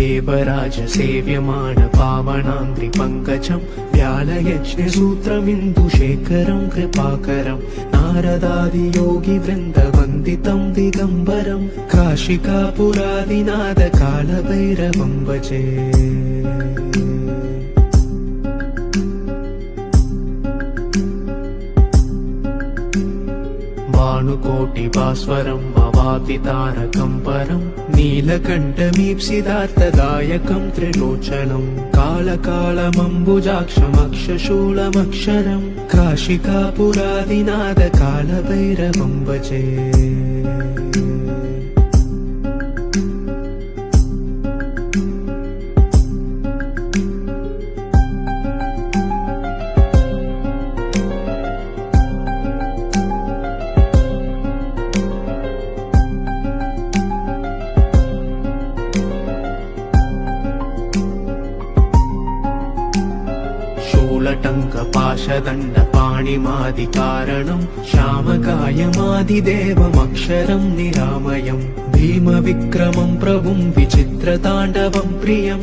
देवराज सेव्यमाण पावनाङ्घ्रिपङ्कजं व्यालयज्ञसूत्रमिन्दुशेखरं कृपाकरं नारदादियोगिवृन्दवन्दितं दिगम्बरं काशिकापुरादिनाथ कालभैरवं भजे। भानुकोटिभास्वरं भवापितारकं परं नीलकण्ठमीप्सितार्थदायकं त्रिलोचनं कालकालमम्बुजाक्षमक्षशूलमक्षरं काशिकापुरादिनाथ कालभैरवं भजे। शूलटङ्कपाशदण्डपाणिमादिकारणं श्यामकायमादिदेवमक्षरं निरामयं भीमविक्रमं प्रभुं विचित्रताण्डवं प्रियं